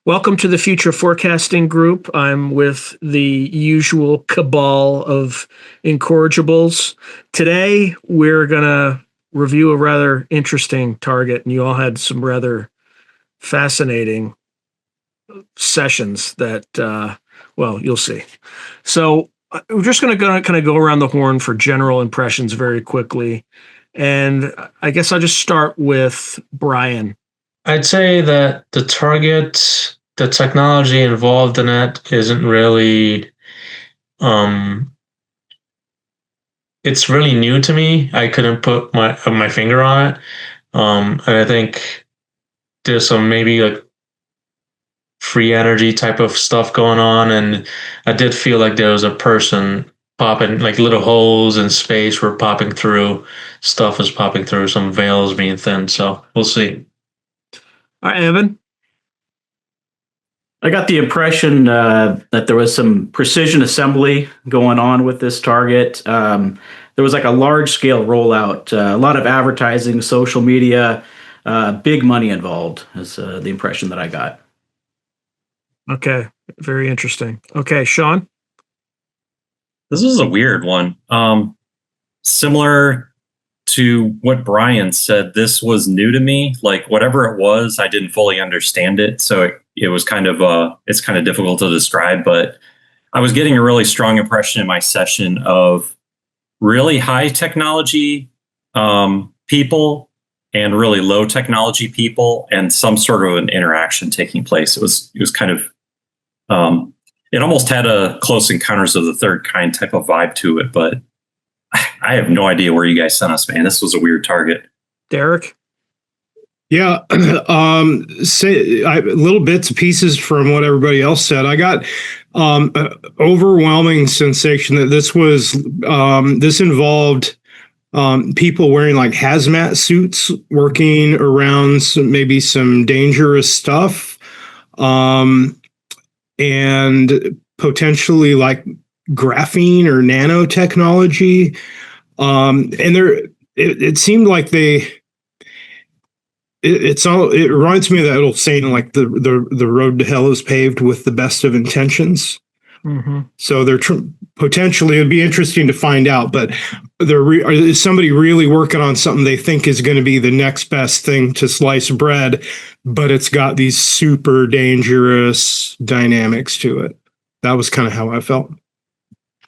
Welcome to the Future Forecasting Group. I'm with the usual cabal of incorrigibles. Today, we're going to review a rather interesting target, and you all had some rather fascinating sessions that, well, you'll see. So we're just going to kind of go around the horn for general impressions very quickly. And I guess I'll just start with Brian. I'd say that the technology involved in it isn't really, it's really new to me. I couldn't put my finger on it. And I think there's some maybe like free energy type of stuff going on. And I did feel like there was a person popping, like little holes in space were popping through, stuff was popping through, some veils being thin. So we'll see. All right, Evan. I got the impression that there was some precision assembly going on with this target. There was like a large scale rollout, a lot of advertising, social media, big money involved is the impression that I got. Okay, very interesting. Okay, Sean. This is a weird one. Similar to what Brian said, this was new to me. Like whatever it was, I didn't fully understand it. So it was kind of it's kind of difficult to describe, but I was getting a really strong impression in my session of really high technology people and really low technology people, and some sort of an interaction taking place. It was kind of it almost had a Close Encounters of the Third Kind type of vibe to it, but I have no idea where you guys sent us, man. This was a weird target. Derek? Yeah, little bits and pieces from what everybody else said. I got overwhelming sensation that this involved people wearing like hazmat suits, working around maybe some dangerous stuff, and potentially like graphene or nanotechnology. And it seemed like it reminds me of that old saying, like the road to hell is paved with the best of intentions. Mm-hmm. So they're potentially, it'd be interesting to find out, but is somebody really working on something they think is going to be the next best thing to slice bread, but it's got these super dangerous dynamics to it. That was kind of how I felt.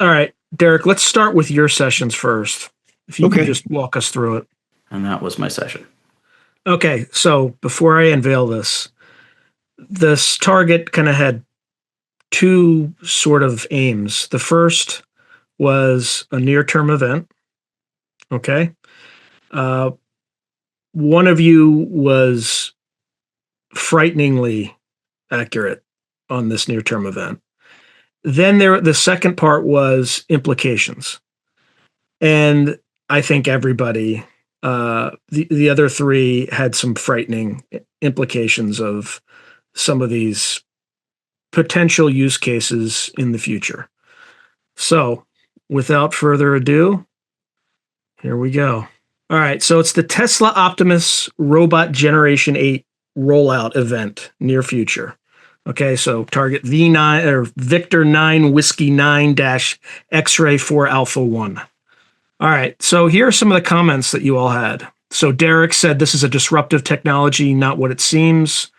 All right, Derek, let's start with your sessions first. If you can just walk us through it. And that was my session. Okay, so before I unveil this target kind of had two sort of aims. The first was a near-term event. Okay. One of you was frighteningly accurate on this near-term event. Then the second part was implications. And I think everybody, the other three had some frightening implications of some of these potential use cases in the future. So without further ado, here we go. All right, so it's the Tesla Optimus Robot Generation 8 rollout event, near future. Okay, so target V9 or Victor 9 Whiskey 9 X-ray 4 Alpha 1. All right, so here are some of the comments that you all had. So Derek said this is a disruptive technology, not what it seems.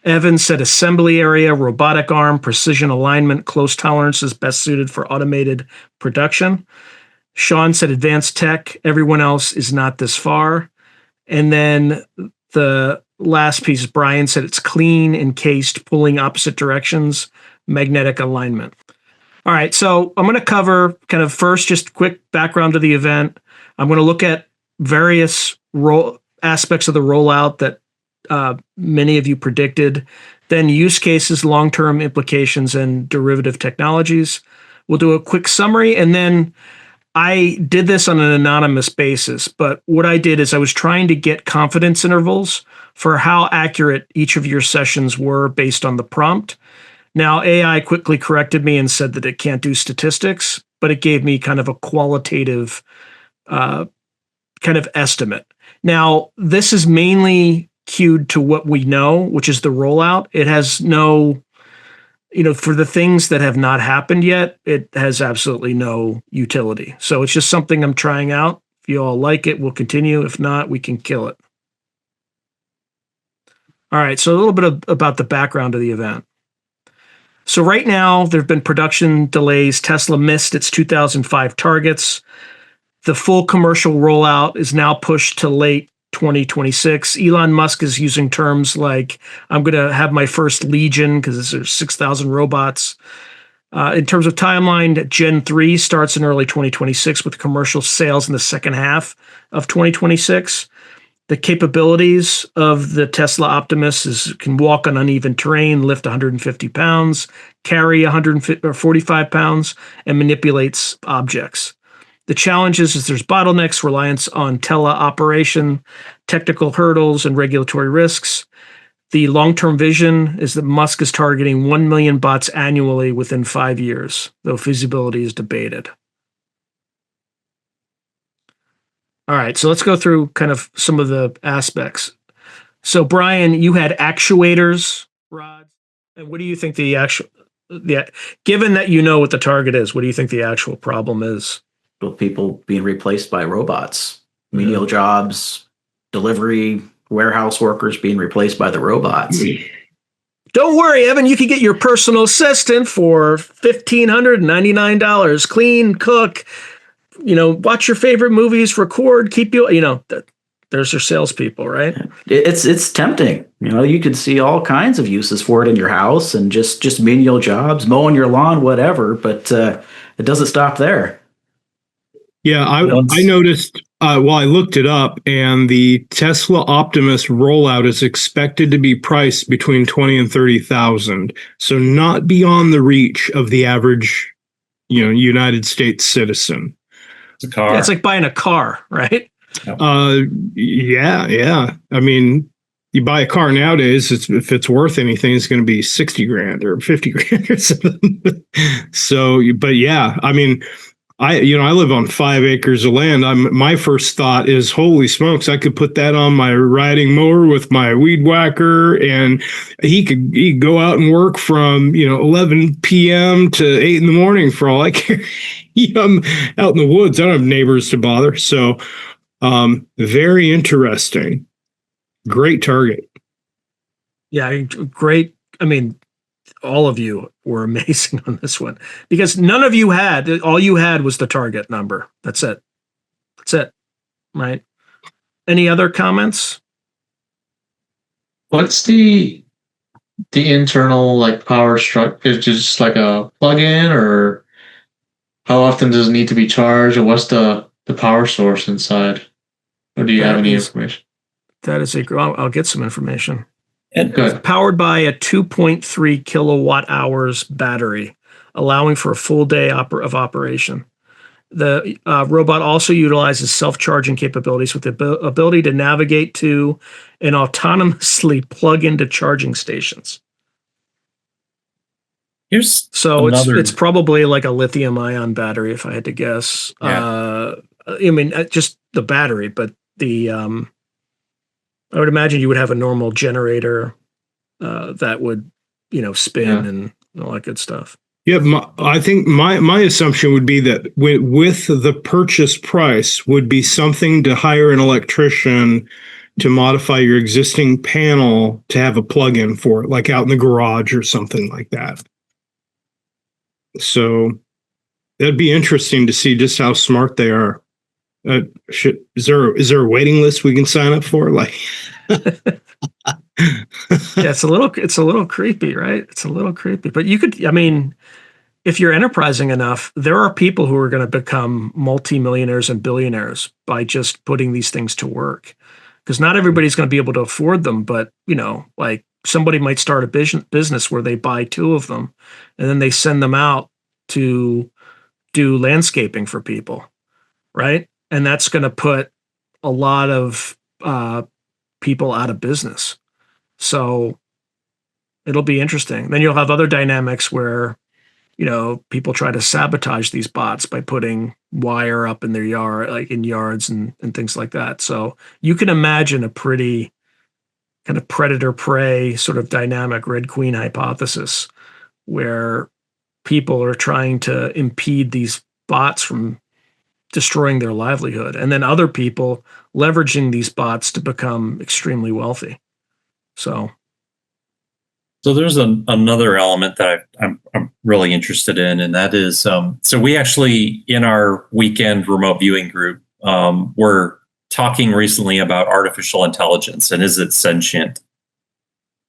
Evan said assembly area, robotic arm, precision alignment, close tolerances best suited for automated production. Sean said advanced tech, everyone else is not this far. And then the last piece, Brian said it's clean, encased, pulling opposite directions, magnetic alignment. All right, so I'm going to cover kind of first just quick background to the event. I'm going to look at various aspects of the rollout that many of you predicted, then use cases, long-term implications, and derivative technologies. We'll do a quick summary, and then I did this on an anonymous basis, but what I did is I was trying to get confidence intervals for how accurate each of your sessions were based on the prompt. Now, AI quickly corrected me and said that it can't do statistics, but it gave me kind of a qualitative kind of estimate. Now, this is mainly queued to what we know, which is the rollout. It has no, for the things that have not happened yet, it has absolutely no utility. So it's just something I'm trying out. If you all like it, we'll continue. If not, we can kill it. All right, so a little bit about the background of the event. So right now, there have been production delays. Tesla missed its 2005 targets. The full commercial rollout is now pushed to late 2026. Elon Musk is using terms like, I'm going to have my first Legion because there's 6,000 robots. In terms of timeline, Gen 3 starts in early 2026 with commercial sales in the second half of 2026. The capabilities of the Tesla Optimus can walk on uneven terrain, lift 150 pounds, carry 145 pounds, and manipulates objects. The challenge is there's bottlenecks, reliance on teleoperation, technical hurdles, and regulatory risks. The long-term vision is that Musk is targeting 1 million bots annually within 5 years, though feasibility is debated. All right, so let's go through kind of some of the aspects. So, Brian, you had actuators, rods, and what do you think given that you know what the target is, what do you think the actual problem is? Well, people being replaced by robots, menial jobs, delivery, warehouse workers being replaced by the robots. Don't worry, Evan, you can get your personal assistant for $1,599. Clean, cook, watch your favorite movies, record, keep you, there's your salespeople, right? It's tempting. You could see all kinds of uses for it in your house and just menial jobs, mowing your lawn, whatever, but it doesn't stop there. Yeah, I noticed, I looked it up, and the Tesla Optimus rollout is expected to be priced between 20 and 30,000. So not beyond the reach of the average, United States citizen. It's a car. Yeah, it's like buying a car, right? Yeah. I mean, you buy a car nowadays, if it's worth anything, it's going to be 60 grand or 50 grand or something. So, but yeah, I mean, I live on 5 acres of land. My first thought is, holy smokes, I could put that on my riding mower with my weed whacker, and he could go out and work from 11 p.m. to 8 in the morning for all I care. I'm out in the woods. I don't have neighbors to bother. So, very interesting. Great target. Yeah, great. I mean, all of you were amazing on this one because none of you all you had was the target number. That's it. Right. Any other comments? What's the internal power structure? Is it just like a plug-in, or how often does it need to be charged, or what's the power source inside? Or do you have any information? That is I'll get some information. Good. Powered by a 2.3 kilowatt hours battery, allowing for a full day of operation. The robot also utilizes self-charging capabilities with the ability to navigate to and autonomously plug into charging stations. It's probably like a lithium-ion battery, if I had to guess. Yeah. I mean, just the battery, but I would imagine you would have a normal generator that would, spin and all that good stuff. Yeah, I think my assumption would be that with the purchase price would be something to hire an electrician to modify your existing panel to have a plug-in for it, like out in the garage or something like that. So that'd be interesting to see just how smart they are. Is there a waiting list we can sign up for? Yeah, it's a little creepy, right? It's a little creepy, but if you're enterprising enough, there are people who are going to become multimillionaires and billionaires by just putting these things to work. Because not everybody's going to be able to afford them, but somebody might start a business where they buy 2 of them and then they send them out to do landscaping for people, right? And that's going to put a lot of people out of business. So it'll be interesting. Then you'll have other dynamics where, people try to sabotage these bots by putting wire up in their yard, like in yards and things like that. So you can imagine a pretty kind of predator prey sort of dynamic, Red Queen hypothesis, where people are trying to impede these bots from destroying their livelihood, and then other people leveraging these bots to become extremely wealthy. So there's another element that I'm really interested in, and that is so we actually in our weekend remote viewing group we're talking recently about artificial intelligence and is it sentient?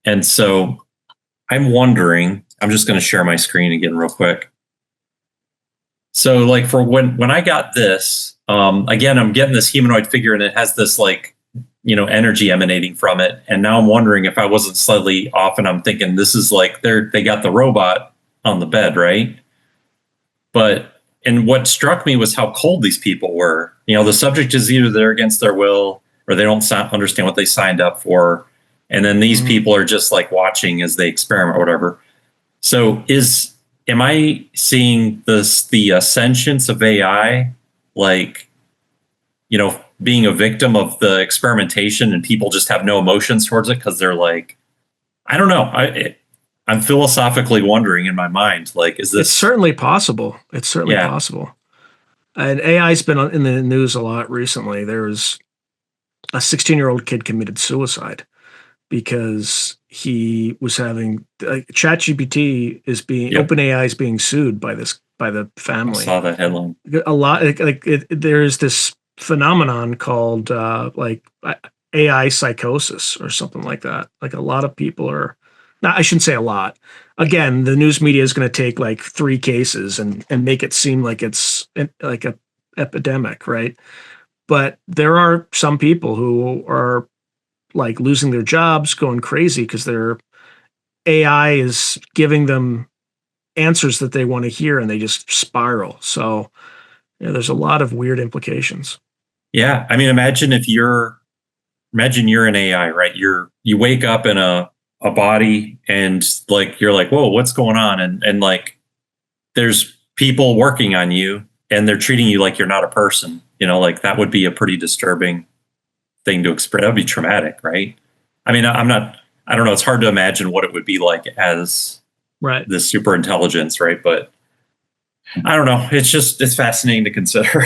And so I'm wondering, I'm just going to share my screen again real quick. So like for when I got this, again, I'm getting this humanoid figure and it has this like, energy emanating from it. And now I'm wondering if I wasn't slightly off and I'm thinking this is like they got the robot on the bed, right? And what struck me was how cold these people were. The subject is either there against their will or they don't understand what they signed up for. And then these people are just like watching as they experiment or whatever. So am I seeing the sentience of AI, like, being a victim of the experimentation and people just have no emotions towards it because they're like, I don't know. I'm philosophically wondering in my mind, like, is this? It's certainly possible. It's certainly possible. And AI's been in the news a lot recently. There was a 16-year-old kid committed suicide because he was having ChatGPT OpenAI is being sued by the family. I saw that headline. A lot there's this phenomenon called AI psychosis or something like that. Like a lot of people are. Now, I shouldn't say a lot. Again, the news media is going to take like 3 cases and make it seem like it's like a epidemic, right? But there are some people who are like losing their jobs, going crazy because their AI is giving them answers that they want to hear and they just spiral. So there's a lot of weird implications. Yeah. I mean, imagine you're an AI, right? You wake up in a body and like, you're like, whoa, what's going on? And like, there's people working on you and they're treating you like you're not a person, like that would be a pretty disturbing thing to experience. That would be traumatic, right? I mean, I don't know. It's hard to imagine what it would be like as this super intelligence, right? But I don't know. It's fascinating to consider.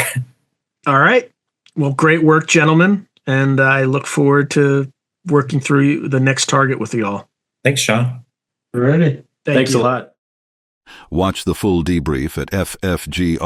All right. Well, great work, gentlemen. And I look forward to working through the next target with you all. Thanks, Sean. Ready. Thanks a lot. Watch the full debrief at ffgrv.com.